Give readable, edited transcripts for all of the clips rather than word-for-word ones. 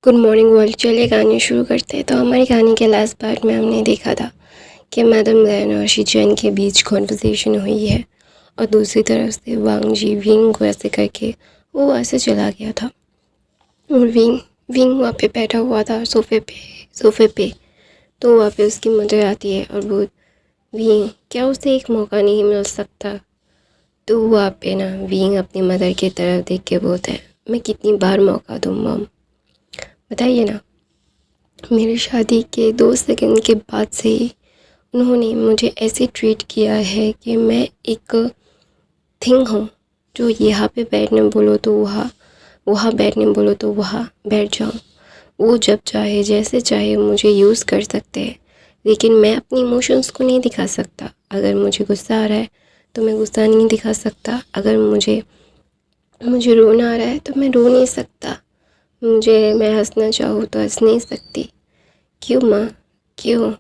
Good morning world. चलिए कहानी शुरू करते हैं। तो हमारी कहानी के लास्ट पार्ट में हमने देखा था कि मैडम लैन और शीचेन के बीच कॉन्वर्सेशन हुई है और दूसरी तरफ से वांग जी विंग को ऐसे करके वो वहाँ से चला गया था और विंग विंग वहाँ पे बैठा हुआ था सोफे पे। तो वहाँ पे उसकी मदर आती है और वो विंग क्या उसे एक मौका नहीं मिल सकता। तो वहाँ पे ना विंग अपनी मदर की तरफ देख के बोलता है, मैं कितनी बार मौका दूँ मॉम, बताइए ना। मेरी शादी के 2 सेकंड के बाद से ही उन्होंने मुझे ऐसे ट्रीट किया है कि मैं एक थिंग हूँ जो यहाँ पे बैठने बोलो तो वहाँ, वहाँ बैठने बोलो तो वहाँ बैठ जाऊँ। वो जब चाहे जैसे चाहे मुझे यूज़ कर सकते हैं, लेकिन मैं अपनी इमोशंस को नहीं दिखा सकता। अगर मुझे गुस्सा आ रहा है तो मैं गुस्सा नहीं दिखा सकता। अगर मुझे मुझे रोना आ रहा है तो मैं रो नहीं सकता। मैं हंसना चाहूँ तो हंस नहीं सकती। क्यों माँ, क्यों?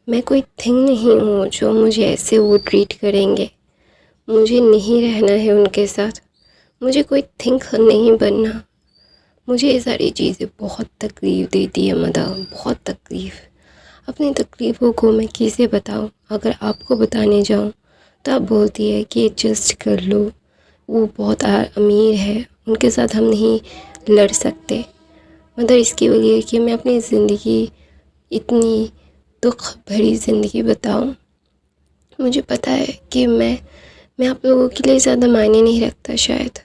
मैं कोई थिंग नहीं हूँ जो मुझे ऐसे वो ट्रीट करेंगे। मुझे नहीं रहना है उनके साथ, मुझे कोई थिंग नहीं बनना। मुझे ये सारी चीज़ें बहुत तकलीफ़ देती है मदर, बहुत तकलीफ़। अपनी तकलीफ़ों को मैं किसे बताऊँ? अगर आपको बताने जाऊँ तो आप बोलती है कि एडजस्ट कर लो, वो बहुत अमीर है, उनके साथ हम नहीं लड़ सकते। मदर इसकी वजह कि मैं अपनी ज़िंदगी इतनी दुख भरी ज़िंदगी बताऊँ। मुझे पता है कि मैं आप लोगों के लिए ज़्यादा मायने नहीं रखता शायद।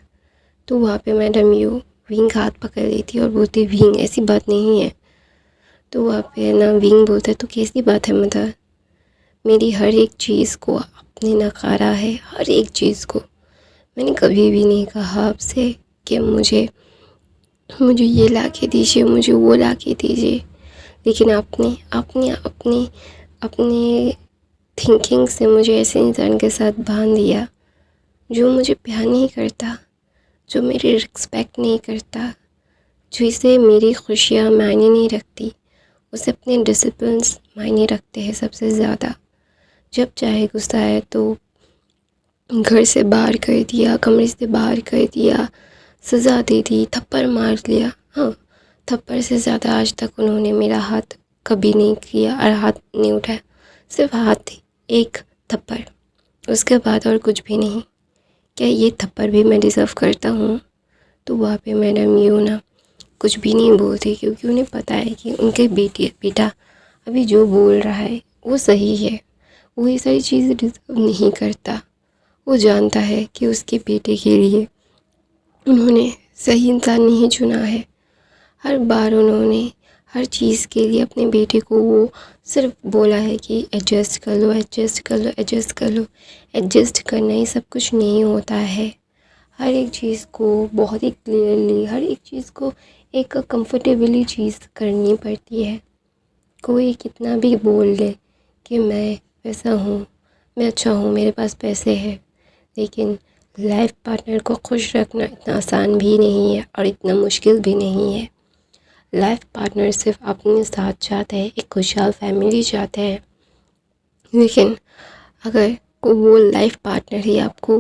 तो वहाँ पे मैडम यू विंग हाथ पकड़ लेती और बोलती, विंग ऐसी बात नहीं है। तो वहाँ पे ना विंग बोलता है, तो कैसी बात है मदर? मेरी हर एक चीज़ को आपने नकारा है, हर एक चीज़ को। मैंने कभी भी नहीं कहा आपसे कि मुझे मुझे ये ला के दीजिए, मुझे वो ला के दीजिए। लेकिन आपने आपने अपनी अपने थिंकिंग से मुझे ऐसे इंसान के साथ बांध दिया जो मुझे प्यार नहीं करता, जो मेरी रिस्पेक्ट नहीं करता, जो इसे मेरी खुशियाँ मायने नहीं रखती। उसे अपने डिसिप्लिन्स मायने रखते हैं सबसे ज़्यादा। जब चाहे गुस्सा आए तो घर से बाहर कर दिया, कमरे से बाहर कर दिया, सज़ा दे दी, थप्पड़ मार लिया। हाँ, थप्पड़ से ज़्यादा आज तक उन्होंने मेरा हाथ कभी नहीं किया और हाथ नहीं उठाया। सिर्फ हाथ ही, एक थप्पड़, उसके बाद और कुछ भी नहीं। क्या ये थप्पड़ भी मैं डिज़र्व करता हूँ? तो वहाँ पे मैडम यू ना कुछ भी नहीं बोलती, क्योंकि उन्हें पता है कि उनके बेटा अभी जो बोल रहा है वो सही है। वो ये सारी चीज़ें डिज़र्व नहीं करता। वो जानता है कि उसके बेटे के लिए उन्होंने सही इंसान नहीं चुना है। हर बार उन्होंने हर चीज़ के लिए अपने बेटे को वो सिर्फ बोला है कि एडजस्ट कर लो, एडजस्ट कर लो, एडजस्ट कर लो। एडजस्ट करना ही सब कुछ नहीं होता है। हर एक चीज़ को बहुत ही क्लियरली, हर एक चीज़ को एक कंफर्टेबली चीज़ करनी पड़ती है। कोई कितना भी बोल ले कि मैं वैसा हूँ, मैं अच्छा हूँ, मेरे पास पैसे हैं, लेकिन लाइफ पार्टनर को खुश रखना इतना आसान भी नहीं है और इतना मुश्किल भी नहीं है। लाइफ पार्टनर सिर्फ अपने साथ चाहते हैं, एक खुशहाल फैमिली चाहते हैं। लेकिन अगर वो लाइफ पार्टनर ही आपको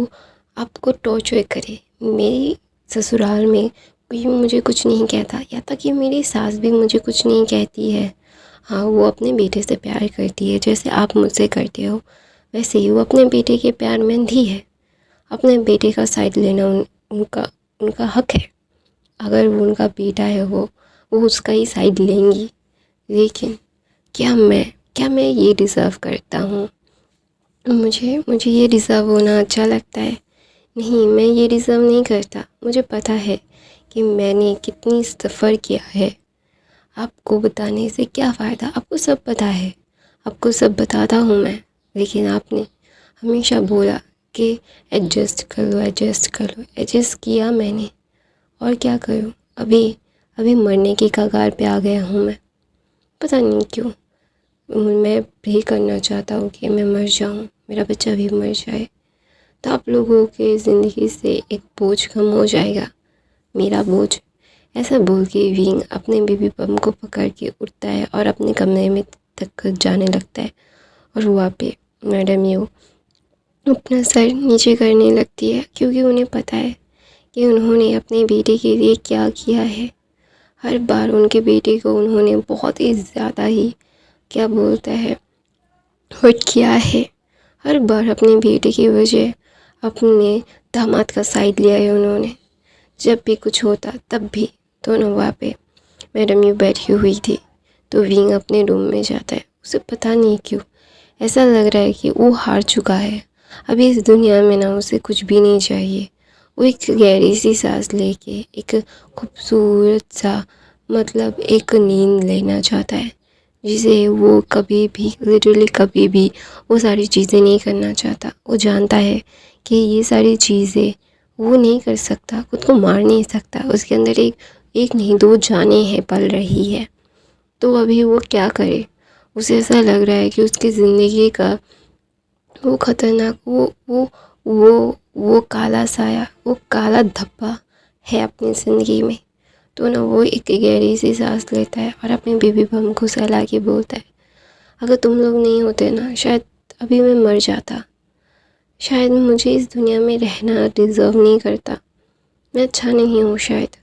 आपको टॉर्चर करे, मेरी ससुराल में कोई मुझे कुछ नहीं कहता, या तक कि मेरी सास भी मुझे कुछ नहीं कहती है। हाँ, वो अपने बेटे से प्यार करती है जैसे आप मुझसे करते हो, वैसे ही वो अपने बेटे के प्यार में अंधी है। अपने बेटे का साइड लेना उनका उनका हक है। अगर वो उनका बेटा है, वो उसका ही साइड लेंगी। लेकिन क्या मैं ये डिज़र्व करता हूँ? मुझे मुझे ये डिज़र्व होना अच्छा लगता है? नहीं, मैं ये डिज़र्व नहीं करता। मुझे पता है कि मैंने कितनी सफ़र किया है। आपको बताने से क्या फ़ायदा? आपको सब पता है, आपको सब बताता हूँ मैं। लेकिन आपने हमेशा बोला कि एडजस्ट कर लो, एडजस्ट कर लो। एडजस्ट किया मैंने, और क्या करूँ? अभी अभी मरने की कगार पे आ गया हूँ मैं। पता नहीं क्यों मैं प्रे करना चाहता हूँ कि मैं मर जाऊँ, मेरा बच्चा भी मर जाए, तो आप लोगों के ज़िंदगी से एक बोझ कम हो जाएगा, मेरा बोझ। ऐसा बोल के विंग अपने बेबी बम को पकड़ के उठता है और अपने कमरे में तक जाने लगता है। और वहाँ पे मैडम यू अपना सर नीचे करने लगती है, क्योंकि उन्हें पता है कि उन्होंने अपने बेटे के लिए क्या किया है। हर बार उनके बेटे को उन्होंने बहुत ही ज़्यादा ही क्या बोलते हैं हर्ट किया है। हर बार अपने बेटे की वजह अपने दामाद का साइड लिया है उन्होंने। जब भी कुछ होता तब भी दोनों वहाँ पे मैडम यू बैठी हुई थी तो विंग अपने रूम में जाता है। उसे पता नहीं क्यों ऐसा लग रहा है कि वो हार चुका है। अभी इस दुनिया में ना उसे कुछ भी नहीं चाहिए। वो एक गहरी सी सांस लेके एक खूबसूरत सा मतलब एक नींद लेना चाहता है, जिसे वो कभी भी लिटरली कभी भी वो सारी चीज़ें नहीं करना चाहता। वो जानता है कि ये सारी चीज़ें वो नहीं कर सकता, खुद को मार नहीं सकता। उसके अंदर एक नहीं दो जानें हैं पल रही है। तो अभी वो क्या करे। उसे ऐसा लग रहा है कि उसकी ज़िंदगी का वो ख़तरनाक वो काला साया, वो काला धब्बा है अपनी ज़िंदगी में। तो ना वो एक गहरी सी सांस लेता है और अपने बेबी बम को सहला के बोलता है, अगर तुम लोग नहीं होते ना शायद अभी मैं मर जाता। शायद मुझे इस दुनिया में रहना डिज़र्व नहीं करता। मैं अच्छा नहीं हूँ, शायद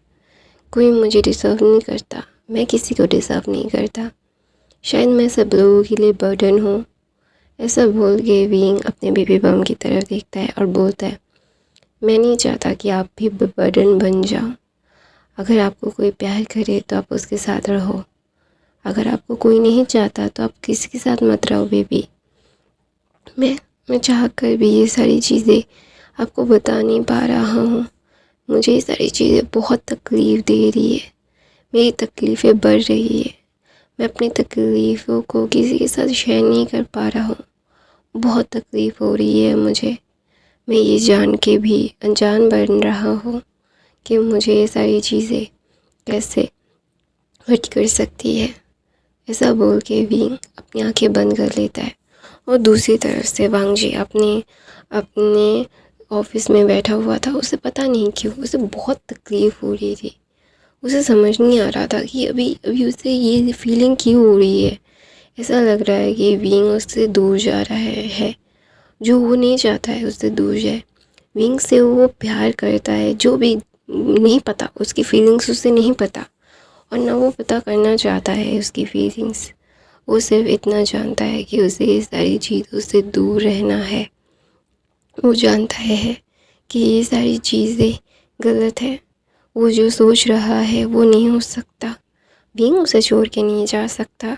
कोई मुझे डिज़र्व नहीं करता। मैं किसी को डिज़र्व नहीं करता। शायद मैं सब लोगों के लिए बर्डन हूँ। ऐसा बोल के विंग अपने बेबी बम की तरफ देखता है और बोलता है, मैं नहीं चाहता कि आप भी बर्डन बन जाओ। अगर आपको कोई प्यार करे तो आप उसके साथ रहो। अगर आपको कोई नहीं चाहता तो आप किसी के साथ मत रहो बेबी। मैं चाह कर भी ये सारी चीज़ें आपको बता नहीं पा रहा हूँ। मुझे ये सारी चीज़ें बहुत तकलीफ़ दे रही है। मेरी तकलीफ़ें बढ़ रही है। मैं अपनी तकलीफ़ों को किसी के साथ शेयर नहीं कर पा रहा हूँ। बहुत तकलीफ़ हो रही है मुझे। मैं ये जान के भी अनजान बन रहा हूँ कि मुझे ये सारी चीज़ें कैसे हर्ट कर सकती है। ऐसा बोल के विंग अपनी आंखें बंद कर लेता है और दूसरी तरफ से वांग जी अपने अपने ऑफिस में बैठा हुआ था। उसे पता नहीं क्यों उसे बहुत तकलीफ़ हो रही थी। उसे समझ नहीं आ रहा था कि अभी अभी उसे ये फीलिंग क्यों हो रही है। ऐसा लग रहा है कि विंग उससे दूर जा रहा है जो वो नहीं चाहता है उससे दूर जाए। विंग से वो प्यार करता है, जो भी नहीं पता, उसकी फीलिंग्स उसे नहीं पता और ना वो पता करना चाहता है उसकी फीलिंग्स। वो सिर्फ इतना जानता है कि उसे ये सारी चीज़ों से दूर रहना है। वो जानता है कि ये सारी चीज़ें गलत है। वो जो सोच रहा है वो नहीं हो सकता। विंग उसे छोड़ के नहीं जा सकता।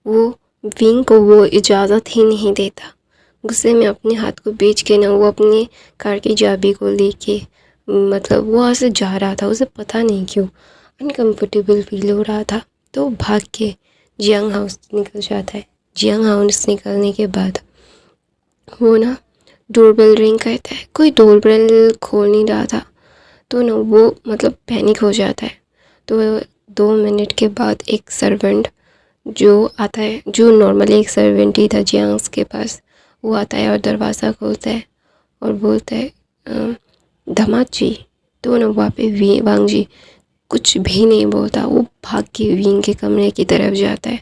वो विंग को वो इजाज़त ही नहीं देता। गुस्से में अपने हाथ को बेच के ना वो अपनी कार की चाबी को लेके मतलब वो वहाँ से जा रहा था। उसे पता नहीं क्यों अनकंफर्टेबल फील हो रहा था। तो वो भाग के जियांग हाउस निकल जाता है। जियांग हाउस निकलने के बाद वो ना डोरबेल रिंग करता है। कोई डोरबेल खोल नहीं रहा था तो ना वो मतलब पैनिक हो जाता है। तो 2 मिनट के बाद एक सर्वेंट जो आता है, जो नॉर्मली एक सर्वेंट ही था जियांग्स के पास, वो आता है और दरवाज़ा खोलता है और बोलता है धमाद जी। तो ना वहाँ पे वांग जी कुछ भी नहीं बोलता। वो भाग के विंग के कमरे की तरफ जाता है।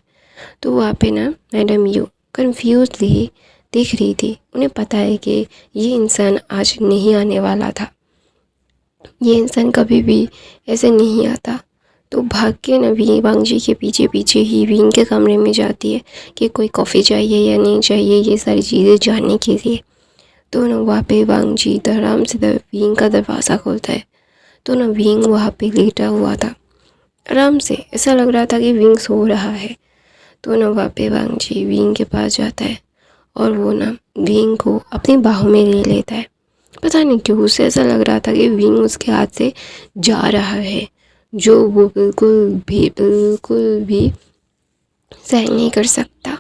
तो वहाँ पे ना मैडम यू कन्फ्यूजली देख रही थी। उन्हें पता है कि ये इंसान आज नहीं आने वाला था, ये इंसान कभी भी ऐसे नहीं आता। तो भाग के ना वांग जी के पीछे पीछे ही विंग के कमरे में जाती है कि कोई कॉफ़ी चाहिए या नहीं चाहिए, ये सारी चीज़ें जानने के लिए। तो ना वहाँ पे वांग जी आराम से विंग का दरवाज़ा खोलता है। तो ना विंग वहाँ पे लेटा हुआ था आराम से। ऐसा लग रहा था कि विंग सो रहा है। तो ना वहाँ पे वांग जी विंग के पास जाता है और वो ना विंग को अपनी बाहों में ले लेता है। पता नहीं क्यों उसे ऐसा लग रहा था कि विंग उसके हाथ से जा रहा है, जो वो बिल्कुल भी सहन नहीं कर सकता।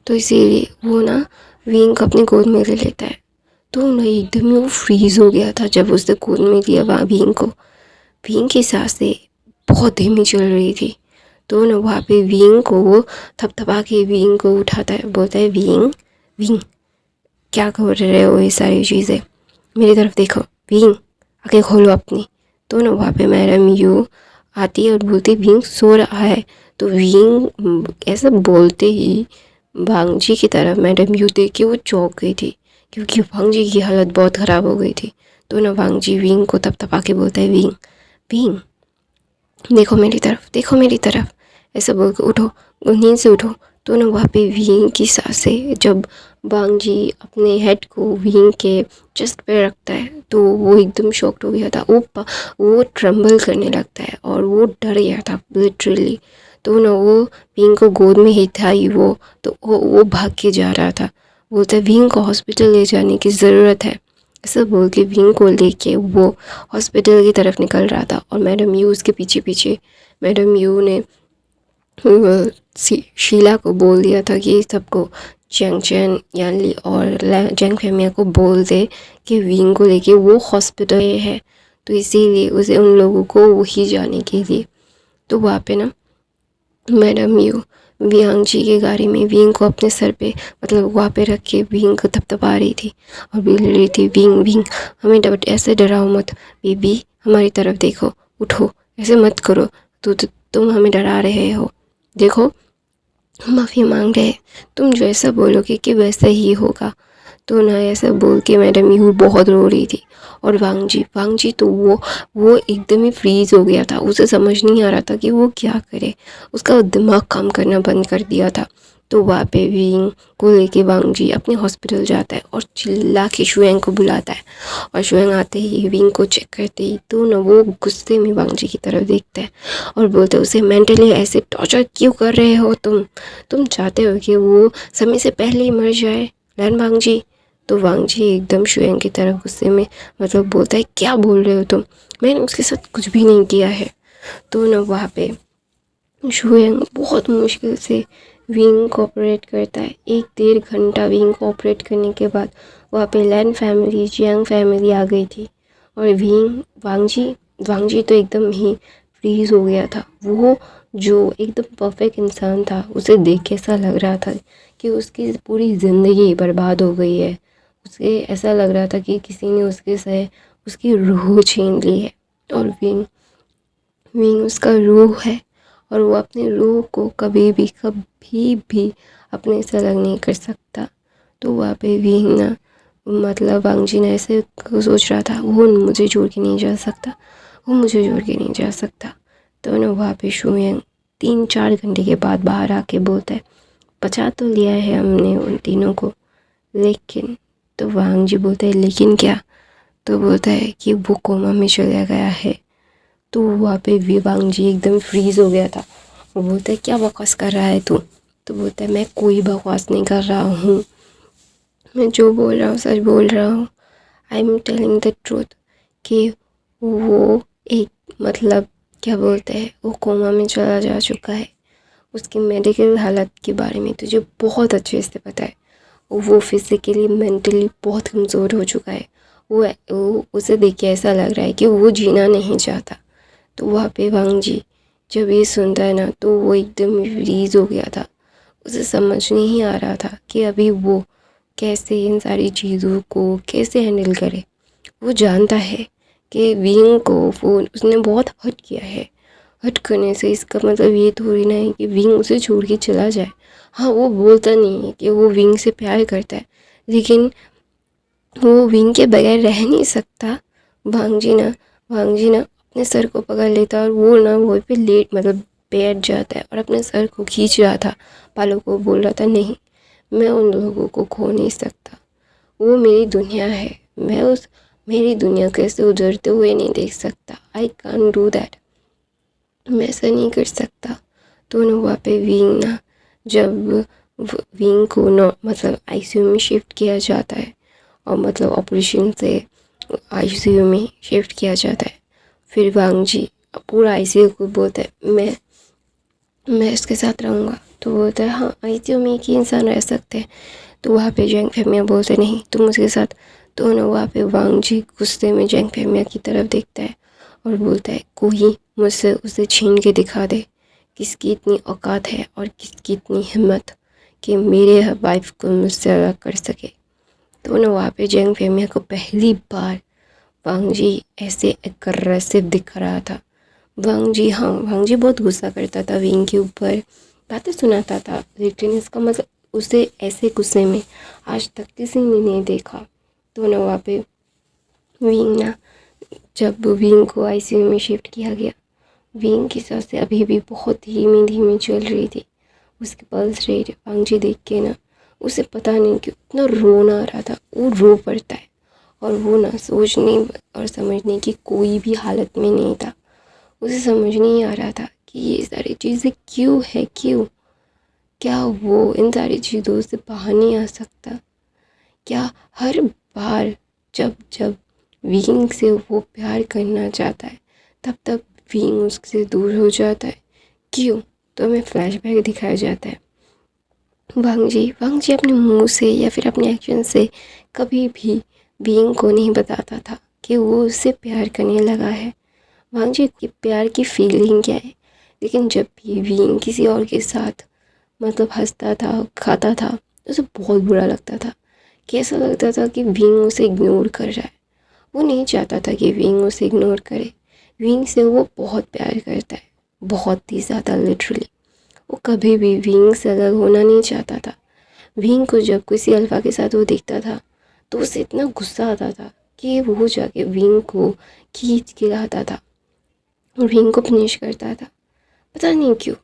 तो इसीलिए वो ना विंग को अपनी गोद में ले लेता है। तो ना एकदम ही वो फ्रीज़ हो गया था जब उसने गोद में लिया वहाँ विंग को। विंग की सांसें बहुत धीमी चल रही थी। तो ना वहाँ पे विंग को वो थपथपा के विंग को उठाता है, बोलता है विंग विंग क्या कर रहे हो ये सारी चीज़ें, मेरी तरफ देखो विंग, आँखें खोलो अपनी। तो ना वहाँ पे मैडम यू आती है और बोलती विंग सो रहा है। तो विंग ऐसा बोलते ही वांग जी की तरफ मैडम यू देख के वो चौंक गई थी, क्योंकि वांग जी की हालत बहुत ख़राब हो गई थी। तो ना वांग जी विंग को थपथपा के बोलता है विंग विंग देखो मेरी तरफ, देखो मेरी तरफ, ऐसा बोल के उठो, नींद से उठो। तो ना वहाँ पे विंग की सांसें, जब वांग जी अपने हेड को विंग के चेस्ट पे रखता है तो वो एकदम शॉक्ड हो गया था। वो ट्रम्बल करने लगता है और वो डर गया था लिटरली। तो ना वो विंग को गोद में ही था ही वो, तो वो भाग के जा रहा था। बोलता है विंग को हॉस्पिटल ले जाने की ज़रूरत है। ऐसा बोल के विंग को लेके वो हॉस्पिटल की तरफ निकल रहा था और मैडम यू उसके पीछे पीछे। मैडम यू ने शीला को बोल दिया था कि सबको चैंग चैन यानली और जैंग फेमिया को बोल दे कि विंग को लेके वो हॉस्पिटल है, तो इसीलिए उसे उन लोगों को वही जाने के लिए। तो वहाँ पे ना मैडम यू वियांग जी के गाड़ी में विंग को अपने सर पे मतलब वहाँ पे रख के विंग को थपथपा रही थी और बोल रही थी विंग विंग हमें ऐसे डराओ मत, बेबी हमारी तरफ देखो, उठो, ऐसे मत करो, तुम हमें डरा रहे हो, देखो माफ़ी मांग रहे हैं, तुम जैसा बोलोगे कि वैसा ही होगा। तो ना ऐसा बोल के मैडम यू बहुत रो रही थी। और वांग जी तो वो एकदम ही फ्रीज हो गया था, उसे समझ नहीं आ रहा था कि वो क्या करे, उसका दिमाग काम करना बंद कर दिया था। तो वहाँ पे विंग को लेके वांग जी अपने हॉस्पिटल जाता है और चिल्ला के शुएंग को बुलाता है। और शुएंग आते ही विंग को चेक करते ही तो ना वो गुस्से में वांग जी की तरफ देखता है और बोलते उसे मेंटली ऐसे टॉर्चर क्यों कर रहे हो तुम चाहते हो कि वो समय से पहले ही मर जाए लैन वांग जी। तो वांग जी एकदम शुएंग की तरफ गुस्से में मतलब बोलता है क्या बोल रहे हो तुम, मैंने उसके साथ कुछ भी नहीं किया है। तो ना वहाँ पे शुएंग बहुत मुश्किल से विंग को ऑपरेट करता है। 1-1.5 घंटा विंग को ऑपरेट करने के बाद वहाँ पे लैन फैमिली जियांग फैमिली आ गई थी और वांग जी तो एकदम ही फ्रीज हो गया था। वो जो एकदम परफेक्ट इंसान था उसे देख के ऐसा लग रहा था कि उसकी पूरी ज़िंदगी बर्बाद हो गई है। उसे ऐसा लग रहा था कि किसी ने उसके से उसकी रूह छीन ली है। और विंग विंग उसका रूह है और वो अपनी रूह को कभी भी अपने से अलग नहीं कर सकता। तो वहाँ पे विंग ना मतलब वांग जी ने ऐसे सोच रहा था वो मुझे छोड़ के नहीं जा सकता, वो मुझे छोड़ के नहीं जा सकता। तो ना वहाँ पे शुएंग 3-4 घंटे के बाद बाहर आके बोलता है बचा तो लिया है हमने उन तीनों को, लेकिन तो वांग जी बोलते हैं लेकिन क्या। तो बोलता है कि वो कोमा में चला गया है। तो वहाँ पे विवांग जी एकदम फ्रीज हो गया था। वो बोलता है क्या बकवास कर रहा है तू। तो बोलता है मैं कोई बकवास नहीं कर रहा हूँ, मैं जो बोल रहा हूँ सच बोल रहा हूँ, I am telling the truth. कि वो एक मतलब क्या बोलते हैं वो कोमा में चला जा चुका है। उसकी मेडिकल हालत के बारे में तुझे बहुत अच्छे से पता है। वो फिज़िकली मेंटली बहुत कमज़ोर हो चुका है। वो उसे देख के ऐसा लग रहा है कि वो जीना नहीं चाहता। तो वहाँ पे वांग जी जब ये सुनता है ना तो वो एकदम फ्रीज हो गया था। उसे समझ नहीं आ रहा था कि अभी वो कैसे इन सारी चीज़ों को कैसे हैंडल करे। वो जानता है कि विंग को वो उसने बहुत हर्ट किया है। हर्ट करने से इसका मतलब ये थोड़ी ना है कि विंग उसे छोड़ के चला जाए। हाँ वो बोलता नहीं है कि वो विंग से प्यार करता है, लेकिन वो विंग के बगैर रह नहीं सकता। वांग जी ना अपने सर को पकड़ लेता और वो ना वहीं पे लेट मतलब बैठ जाता है और अपने सर को खींच रहा था, बालों को बोल रहा था नहीं मैं उन लोगों को खो नहीं सकता, वो मेरी दुनिया है, मैं उस मेरी दुनिया कैसे उजड़ते हुए नहीं देख सकता, आई कान डू दैट, मैं ऐसा नहीं कर सकता। तो ना वहाँ पे विंग ना जब विंग को ना मतलब आईसीयू में शिफ्ट किया जाता है और मतलब ऑपरेशन से आईसीयू में शिफ्ट किया जाता है। फिर वांग जी पूरा आईसीयू को बोलता है मैं इसके साथ रहूँगा। तो बोलता है हाँ आईसीयू में एक ही इंसान रह सकते हैं। तो वहाँ पे जैंग फेमिया बोलते नहीं तुम उसके साथ। तो ना वहाँ पे वांग जी गुस्से में जैंग फेमिया की तरफ देखता है और बोलता है कोई मुझसे उसे छीन के दिखा दे किसकी इतनी औकात है और किसकी इतनी हिम्मत कि मेरे वाइफ को मुझसे अलग कर सके। तो ना वहाँ पे जैंग फेमिया को पहली बार वांग जी ऐसे एग्रेसिव दिख रहा था। वांग जी बहुत गुस्सा करता था विंग के ऊपर, बातें सुनाता था, लेकिन इसका मतलब उसे ऐसे गुस्से में आज तक किसी ने नहीं देखा। तो ना वहाँ पे विंग ना जब विंग को आईसीयू में शिफ्ट किया गया विंग की सांसें अभी भी बहुत धीमी धीमी चल रही थी। उसकी पल्स रेट वांगजी देख के ना उसे पता नहीं क्यों इतना रोना आ रहा था। वो रो पड़ता है और वो ना सोचने और समझने की कोई भी हालत में नहीं था। उसे समझ नहीं आ रहा था कि ये सारी चीज़ें क्यों है, क्यों, क्या वो इन सारी चीज़ों से बाहर नहीं आ सकता? क्या हर बार जब जब विंग से वो प्यार करना चाहता है तब तब विंग उससे दूर हो जाता है? क्यों? तो हमें फ्लैशबैक दिखाया जाता है। वांगजी अपने मुंह से या फिर अपने एक्शन से कभी भी विंग को नहीं बताता था कि वो उससे प्यार करने लगा है। वांगजी की प्यार की फीलिंग क्या है, लेकिन जब भी विंग किसी और के साथ मतलब हंसता था, खाता था, तो उसे बहुत बुरा लगता था कि ऐसा लगता था कि विंग उसे इग्नोर कर रहा है। वो नहीं चाहता था कि विंग उसे इग्नोर करे। विंग से वो बहुत प्यार करता है, बहुत ही ज़्यादा, लिटरली। वो कभी भी विंग से अलग होना नहीं चाहता था। विंग को जब किसी अल्फ़ा के साथ वो देखता था तो उसे इतना गुस्सा आता था कि वो जाके विंग को खींच के लाता था और विंग को पनिश करता था। पता नहीं क्यों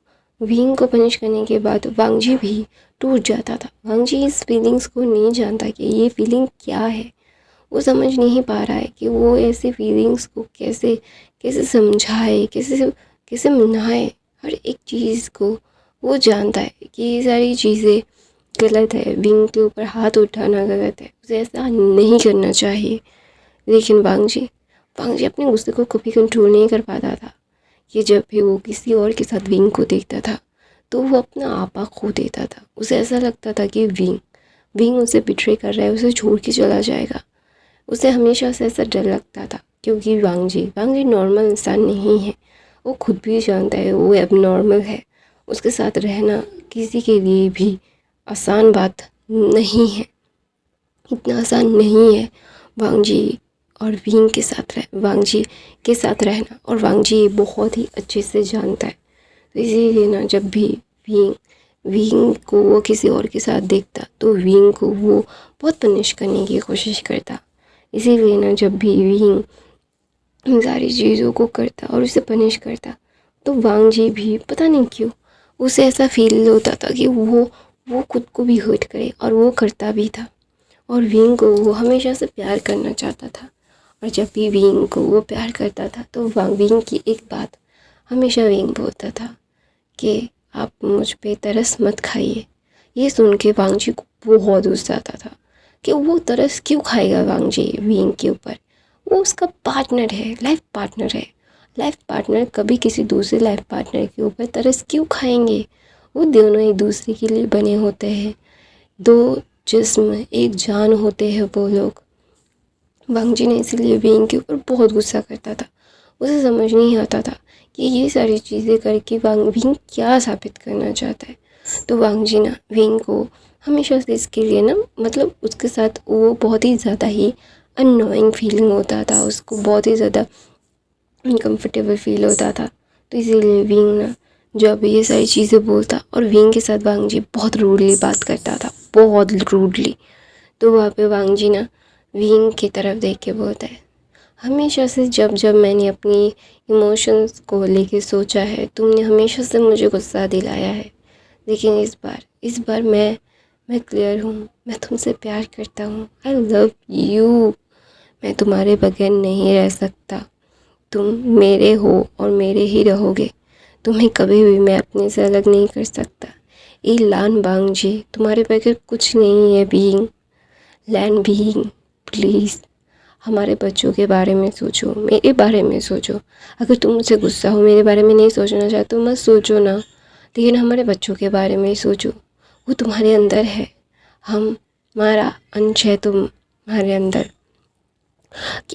विंग को पनिश करने के बाद वांगजी भी टूट जाता था। वांगजी इस फीलिंग्स को नहीं जानता कि ये फीलिंग क्या है। वो समझ नहीं पा रहा है कि वो ऐसे फीलिंग्स को कैसे कैसे समझाए, कैसे कैसे मनाए। हर एक चीज़ को वो जानता है कि ये सारी चीज़ें गलत है, विंग के ऊपर हाथ उठाना गलत है, उसे ऐसा नहीं करना चाहिए। लेकिन वांगजी वांगजी अपने गुस्से को कभी कंट्रोल नहीं कर पाता था कि जब भी वो किसी और के साथ विंग को देखता था तो वो अपना आपा खो देता था। उसे ऐसा लगता था कि विंग विंग उसे बिट्रे कर रहा है, उसे छोड़ के चला जाएगा। उसे हमेशा से ऐसा डर लगता था क्योंकि वांगजी नॉर्मल इंसान नहीं है। वो खुद भी जानता है वो एबनॉर्मल है। उसके साथ रहना किसी के लिए भी आसान बात नहीं है, इतना आसान नहीं है वांगजी और विंग के साथ वांगजी के साथ रहना। और वांगजी ये बहुत ही अच्छे से जानता है। तो इसीलिए ना जब भी विंग विंग को वो किसी और के साथ देखता तो विंग को वो बहुत पनिश करने की कोशिश करता। इसीलिए ना जब भी विंग इन सारी चीज़ों को करता और उसे पनिश करता तो वांगजी भी पता नहीं क्यों उसे ऐसा फील होता था कि वो खुद को भी हर्ट करे, और वो करता भी था। और विंग को वो हमेशा से प्यार करना चाहता था। और जब भी विंग को वो प्यार करता था तो विंग की एक बात हमेशा विंग बोलता था कि आप मुझ पे तरस मत खाइए। ये सुन के वांगजी को बहुत गुस्सा आता था कि वो तरस क्यों खाएगा वांगजी विंग के ऊपर। वो उसका पार्टनर है, लाइफ पार्टनर है। लाइफ पार्टनर कभी किसी दूसरे लाइफ पार्टनर के ऊपर तरस क्यों खाएंगे? वो दोनों एक दूसरे के लिए बने होते हैं। दो जिस्म एक जान होते हैं वो लोग। वांगजी ने इसीलिए विंग के ऊपर बहुत गुस्सा करता था। उसे समझ नहीं आता था कि ये सारी चीज़ें करके विंग क्या साबित करना चाहता है। तो वांगजी ना विंग को हमेशा से इसके लिए ना मतलब उसके साथ वो बहुत ही ज़्यादा ही अननोइंग फीलिंग होता था, उसको बहुत ही ज़्यादा अनकम्फर्टेबल फील होता था। तो इसीलिए विंग ना जब ये सारी चीज़ें बोलता और विंग के साथ वांगजी बहुत रूडली बात करता था, बहुत रूडली। तो वहाँ पे वांगजी ना विंग की तरफ देख के बोलता है, हमेशा से जब जब मैंने अपनी इमोशंस को लेके सोचा है तुमने हमेशा से मुझे गुस्सा दिलाया है। लेकिन इस बार मैं क्लियर हूँ, मैं तुमसे प्यार करता हूँ। आई लव यू। मैं तुम्हारे बगैर नहीं रह सकता। तुम मेरे हो और मेरे ही रहोगे। तुम्हें कभी भी मैं अपने से अलग नहीं कर सकता। ई लान वांगजी, तुम्हारे बगैर कुछ नहीं है बीइंग। लैंड बीइंग, प्लीज़ हमारे बच्चों के बारे में सोचो, मेरे बारे में सोचो। अगर तुम मुझसे गुस्सा हो, मेरे बारे में नहीं सोचना चाहते तो मत सोचो ना, लेकिन हमारे बच्चों के बारे में ही सोचो। वो तुम्हारे अंदर है, हमारा अंश है तुम्हारे अंदर।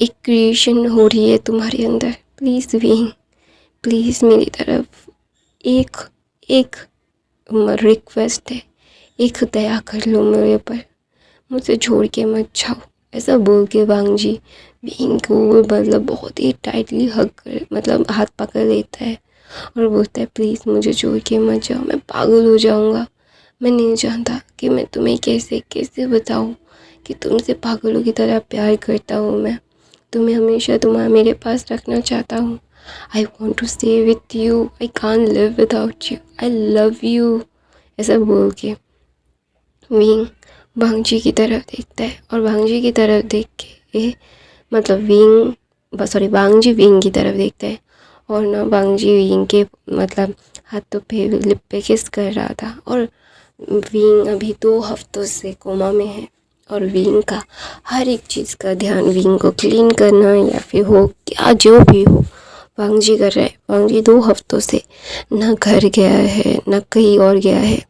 एक क्रिएशन हो रही है तुम्हारे अंदर। प्लीज़ विंग, प्लीज़ मेरी तरफ एक एक रिक्वेस्ट है, एक दया कर लो मेरे पर, मुझे छोड़ के मत जाओ। ऐसा बोल के वांगजी विंग को मतलब बहुत ही टाइटली हग कर मतलब हाथ पकड़ लेता है और बोलता है, प्लीज़ मुझे छोड़ के मत जाओ, मैं पागल हो जाऊँगा। मैं नहीं जानता कि मैं तुम्हें कैसे कैसे बताऊँ कि तुमसे पागलों की तरह प्यार करता हूँ। मैं तुम्हें हमेशा मेरे पास रखना चाहता हूँ। I want to stay with you, I can't live without you, I love you, ऐसा बोल के विंग वांगजी की तरफ देखता है। और वांगजी की तरफ देख के मतलब वांगजी विंग की तरफ देखता है। और ना वांगजी विंग के मतलब हाथों पे लिप पे किस कर रहा था। और विंग अभी 2 हफ्तों से कोमा में है और विंग का हर एक चीज़ का ध्यान, विंग को क्लीन करना या फिर हो क्या जो भी हो, वांगजी कर रहा है। वांगजी 2 हफ्तों से ना घर गया है ना कहीं और गया है।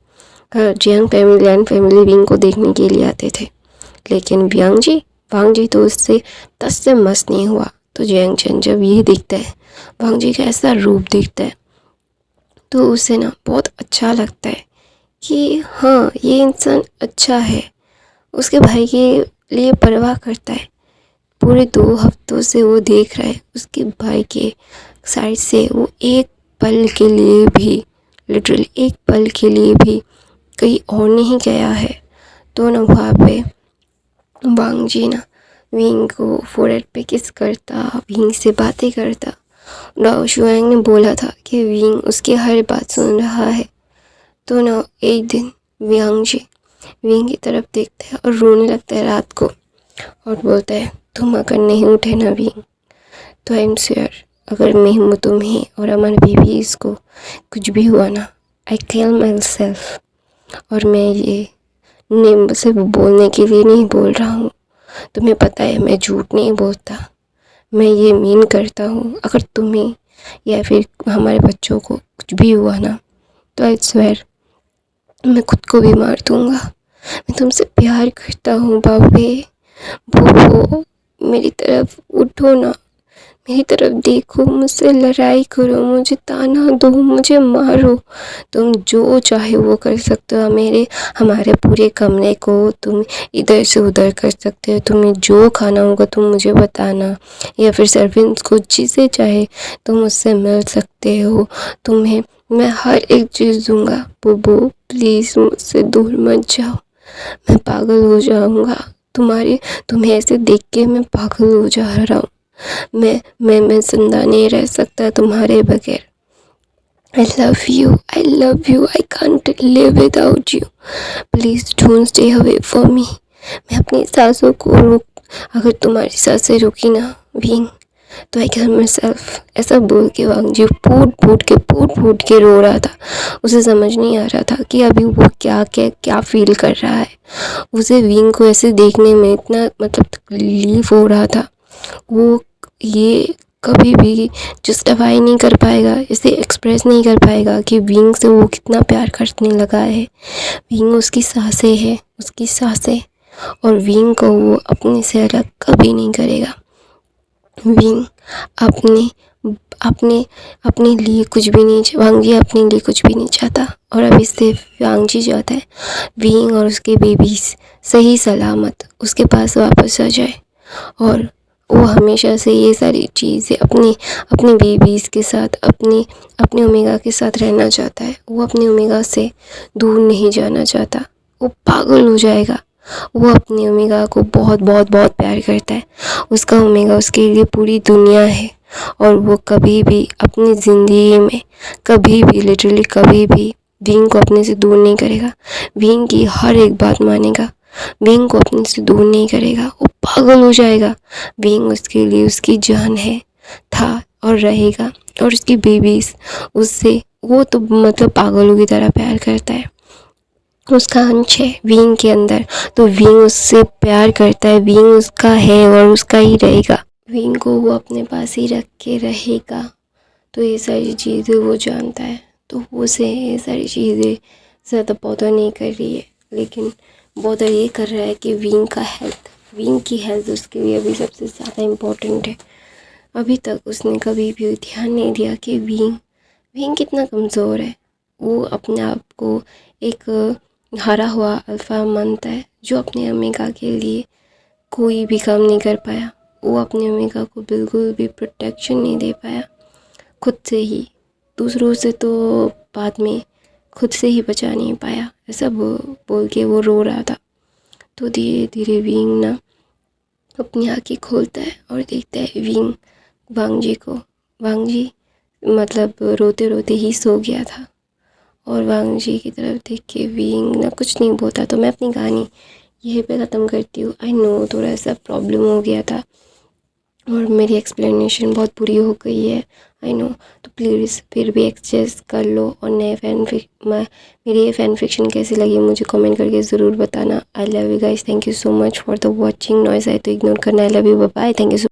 Jiang family and family wing को देखने के लिए आते थे, लेकिन वांगजी तो उससे 10 से मस नहीं हुआ। तो जियांग चैन जब ये दिखता है, वांगजी का ऐसा रूप दिखता है, तो उसे ना बहुत अच्छा लगता है कि हाँ ये इंसान अच्छा है, उसके भाई के लिए परवाह करता है। पूरे 2 हफ्तों से वो देख रहा है उसके भाई के साइड से, वो एक पल के लिए भी, लिटरली एक पल के लिए भी कहीं और नहीं गया है। तो ना वहाँ पे वांगजी ना विंग को फोरहेड पे किस करता, विंग से बातें करता। डाओ शुआंग ने बोला था कि विंग उसकी हर बात सुन रहा है। तो ना एक दिन वांगजी विंग की तरफ देखता है और रोने लगता है रात को और बोलता है, तुम अगर नहीं उठे ना विंग, तो आई एम श्योर अगर मैं तुम्हें और हमारे बेबीज को कुछ भी हुआ ना, आई किल माई सेल्फ। और मैं ये नेम सिर्फ बोलने के लिए नहीं बोल रहा हूँ, तुम्हें पता है मैं झूठ नहीं बोलता, मैं ये मीन करता हूँ। अगर तुम्हें या फिर हमारे बच्चों को कुछ भी हुआ ना, तो आई स्वेयर मैं खुद को भी मार दूँगा। मैं तुमसे प्यार करता हूँ बाबे, वो मेरी तरफ उठो ना, मेरी तरफ देखो, मुझसे लड़ाई करो, मुझे ताना दो, मुझे मारो, तुम जो चाहे वो कर सकते हो। हमारे पूरे कमरे को तुम इधर से उधर कर सकते हो, तुम्हें जो खाना होगा तुम मुझे बताना, या फिर सर्वेंट्स को जिसे चाहे तुम मुझसे मिल सकते हो, तुम्हें मैं हर एक चीज़ दूंगा। बुबू प्लीज़ मुझसे दूर मत जाओ, मैं पागल हो जाऊंगा, तुम्हें ऐसे देख के मैं पागल हो जा रहा हूँ। मैं जिंदा नहीं रह सकता तुम्हारे बगैर। आई love you, I can't live without you, please don't stay away for me. मैं अपनी सांसों को अगर तुम्हारी सांसें रुकी ना विंग, तो आई किल माई सेल्फ। ऐसा बोल के वांगजी फूट के रो रहा था। उसे समझ नहीं आ रहा था कि अभी वो क्या फील कर रहा है। उसे विंग को ऐसे देखने में इतना मतलब तकलीफ हो रहा था, वो ये कभी भी जस्टिफाई नहीं कर पाएगा, इसे एक्सप्रेस नहीं कर पाएगा कि विंग से वो कितना प्यार करने लगा है। विंग उसकी सांसें और विंग को वो अपने से अलग कभी नहीं करेगा। विंग अपने लिए कुछ भी नहीं, वांगजी अपने लिए कुछ भी नहीं चाहता, और अभी सिर्फ वांगजी चाहता है विंग और उसके बेबीज सही सलामत उसके पास वापस आ जाए। और वो हमेशा से ये सारी चीज़ें अपने बेबीज़ के साथ, अपने ओमेगा के साथ रहना चाहता है। वो अपने ओमेगा से दूर नहीं जाना चाहता, वो पागल हो जाएगा। वो अपने ओमेगा को बहुत बहुत बहुत प्यार करता है, उसका ओमेगा उसके लिए पूरी दुनिया है। और वो कभी भी अपनी ज़िंदगी में लिटरली कभी भी विंग को अपने से दूर नहीं करेगा, विंग की हर एक बात मानेगा, विंग को अपने से दूर नहीं करेगा। वो पागल हो जाएगा, विंग उसके लिए उसकी जान है, था और रहेगा। और उसकी बेबीज उससे वो तो मतलब पागलों की तरह प्यार करता है, उसका अंश है विंग के अंदर, तो विंग उससे प्यार करता है, विंग उसका है और उसका ही रहेगा, विंग को वो अपने पास ही रख के रहेगा। तो ये सारी चीज़ें वो जानता है, तो उसे ये सारी चीज़ें ज़्यादा बॉदर नहीं कर रही है, लेकिन बॉदर ये कर रहा है कि विंग की हेल्थ उसके लिए अभी सबसे ज़्यादा इम्पोर्टेंट है। अभी तक उसने कभी भी ध्यान नहीं दिया कि विंग कितना कमज़ोर है। वो अपने आप को एक हारा हुआ अल्फ़ा मानता है, जो अपने ओमेगा के लिए कोई भी काम नहीं कर पाया। वो अपने ओमेगा को बिल्कुल भी प्रोटेक्शन नहीं दे पाया, खुद से ही, दूसरों से तो बाद में, खुद से ही बचा नहीं पाया। ऐसा बोल के वो रो रहा था। तो धीरे धीरे विंग ना अपनी आँखें खोलता है और देखता है विंग वांगजी को वांग जी मतलब रोते रोते ही सो गया था। और वांग जी की तरफ देख के विंग ना कुछ नहीं बोलता। तो मैं अपनी कहानी यहीं पे ख़त्म करती हूँ। आई नो थोड़ा सा प्रॉब्लम हो गया था और मेरी एक्सप्लेनेशन बहुत बुरी हो गई है, आई नो। तो प्लीज़ फिर भी एडजस्ट कर लो। और मेरी ये फ़ैन फिक्शन कैसी लगी मुझे कमेंट करके ज़रूर बताना। I love you guys, thank you so much for the watching. Noise आए तो इग्नोर करना। I love you, bye bye, thank you so